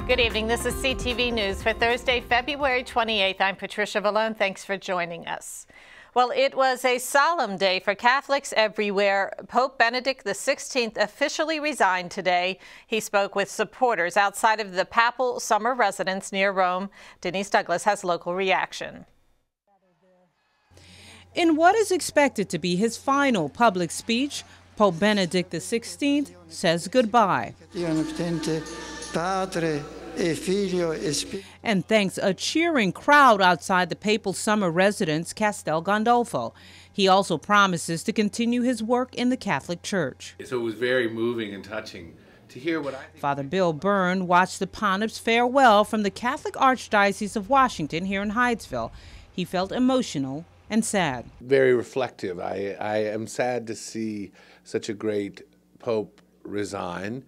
Good evening. This is CTV News for Thursday, February 28th. I'm Patricia Vallone. Thanks for joining us. Well, it was a solemn day for Catholics everywhere. Pope Benedict XVI officially resigned today. He spoke with supporters outside of the papal summer residence near Rome. Denise Douglas has local reaction. In what is expected to be his final public speech, Pope Benedict XVI says goodbye and thanks a cheering crowd outside the papal summer residence, Castel Gandolfo. He also promises to continue his work in the Catholic Church. So it was very moving and touching to hear what I think. Father Bill Byrne watched the pontiff's farewell from the Catholic Archdiocese of Washington here in Hydesville. He felt emotional and sad. Very reflective. I am sad to see such a great Pope resign.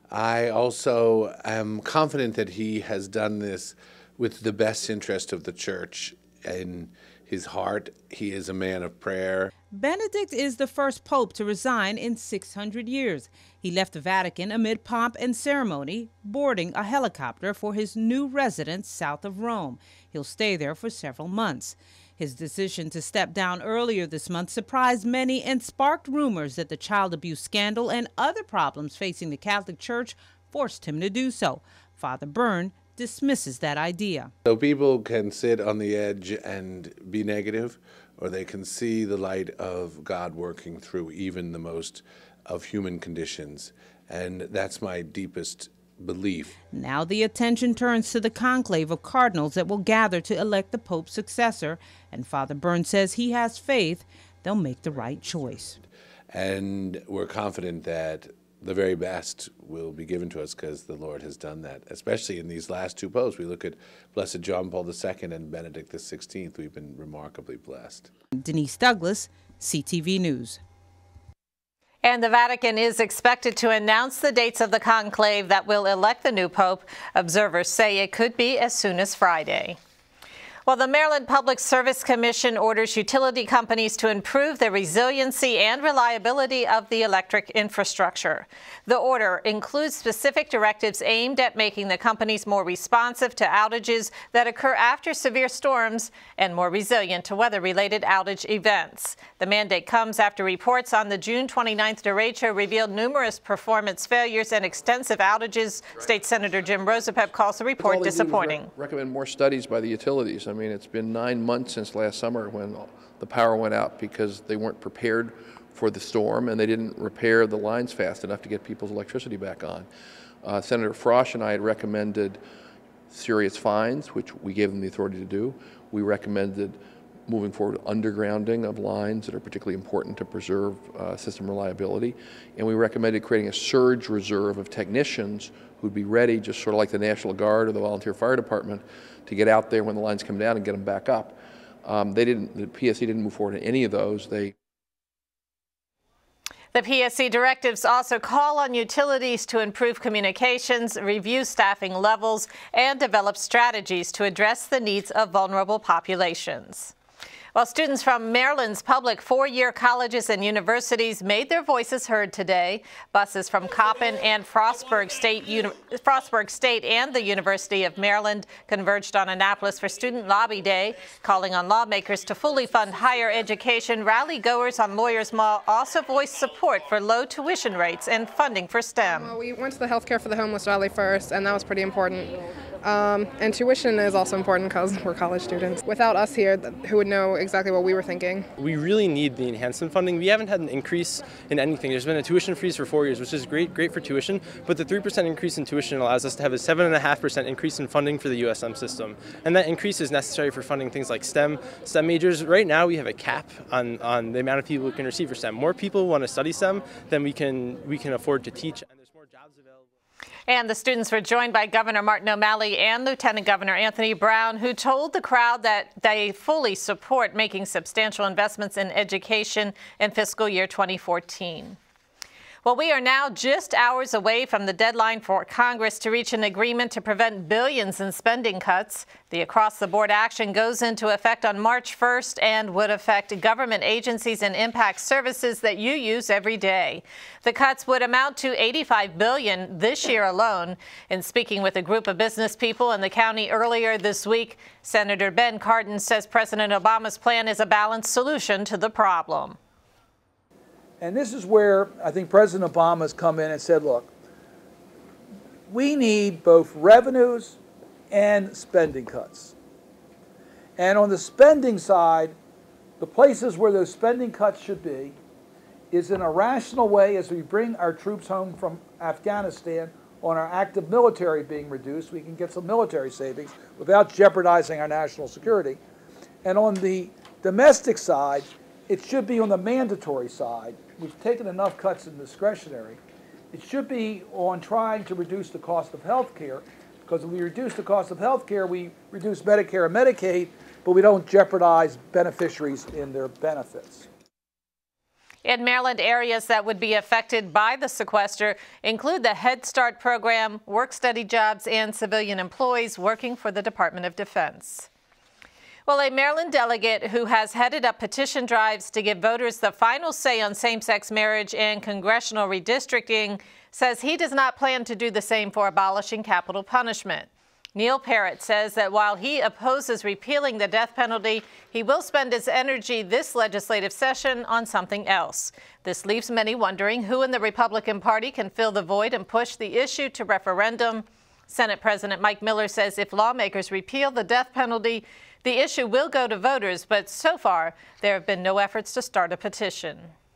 I also am confident that he has done this with the best interest of the Church in his heart. He is a man of prayer. Benedict is the first pope to resign in 600 years. He left the Vatican amid pomp and ceremony, boarding a helicopter for his new residence south of Rome. He'll stay there for several months. His decision to step down earlier this month surprised many and sparked rumors that the child abuse scandal and other problems facing the Catholic Church forced him to do so. Father Byrne dismisses that idea. So people can sit on the edge and be negative, or they can see the light of God working through even the most of human conditions. And that's my deepest belief. Now the attention turns to the conclave of cardinals that will gather to elect the Pope's successor. And Father Byrne says he has faith they'll make the right choice. And we're confident that the very best will be given to us because the Lord has done that, especially in these last two popes. We look at Blessed John Paul II and Benedict XVI. We've been remarkably blessed. Denise Douglas, CTV News. And the Vatican is expected to announce the dates of the conclave that will elect the new pope. Observers say it could be as soon as Friday. Well, the Maryland Public Service Commission orders utility companies to improve the resiliency and reliability of the electric infrastructure. The order includes specific directives aimed at making the companies more responsive to outages that occur after severe storms and more resilient to weather-related outage events. The mandate comes after reports on the June 29th derecho revealed numerous performance failures and extensive outages. State Senator Jim Rosapep calls the report disappointing. Recommend more studies by the utilities. I mean, it's been 9 months since last summer when the power went out because they weren't prepared for the storm and they didn't repair the lines fast enough to get people's electricity back on. Senator Frosch and I had recommended serious fines, which we gave them the authority to do. We recommended moving forward undergrounding of lines that are particularly important to preserve system reliability. And we recommended creating a surge reserve of technicians who'd be ready, just sort of like the National Guard or the Volunteer Fire Department, to get out there when the lines come down and get them back up. The PSC didn't move forward in any of those. The PSC directives also call on utilities to improve communications, review staffing levels, and develop strategies to address the needs of vulnerable populations. Well, students from Maryland's public four-year colleges and universities made their voices heard today. Buses from Coppin and Frostburg State and the University of Maryland converged on Annapolis for Student Lobby Day, calling on lawmakers to fully fund higher education. Rally-goers on Lawyers Mall also voiced support for low tuition rates and funding for STEM. Well, we went to the Healthcare for the Homeless rally first, and that was pretty important. And tuition is also important because we're college students. Without us here, who would know exactly what we were thinking? We really need the enhancement funding. We haven't had an increase in anything. There's been a tuition freeze for 4 years, which is great for tuition, but the 3% increase in tuition allows us to have a 7.5% increase in funding for the USM system. And that increase is necessary for funding things like STEM majors. Right now we have a cap on the amount of people who can receive for STEM. More people want to study STEM than we can afford to teach, and there's more jobs available. And the students were joined by Governor Martin O'Malley and Lieutenant Governor Anthony Brown, who told the crowd that they fully support making substantial investments in education in fiscal year 2014. Well, we are now just hours away from the deadline for Congress to reach an agreement to prevent billions in spending cuts. The across-the-board action goes into effect on March 1st and would affect government agencies and impact services that you use every day. The cuts would amount to $85 billion this year alone. In speaking with a group of business people in the county earlier this week, Senator Ben Cardin says President Obama's plan is a balanced solution to the problem. And this is where I think President Obama has come in and said, look, we need both revenues and spending cuts. And on the spending side, the places where those spending cuts should be is in a rational way as we bring our troops home from Afghanistan on our active military being reduced. We can get some military savings without jeopardizing our national security. And on the domestic side, it should be on the mandatory side. We've taken enough cuts in discretionary. It should be on trying to reduce the cost of health care, because if we reduce the cost of health care, we reduce Medicare and Medicaid, but we don't jeopardize beneficiaries in their benefits. In Maryland, areas that would be affected by the sequester include the Head Start program, work-study jobs, and civilian employees working for the Department of Defense. Well, a Maryland delegate who has headed up petition drives to give voters the final say on same-sex marriage and congressional redistricting says he does not plan to do the same for abolishing capital punishment. Neil Parrott says that while he opposes repealing the death penalty, he will spend his energy this legislative session on something else. This leaves many wondering who in the Republican Party can fill the void and push the issue to referendum. Senate President Mike Miller says if lawmakers repeal the death penalty, the issue will go to voters, but so far there have been no efforts to start a petition.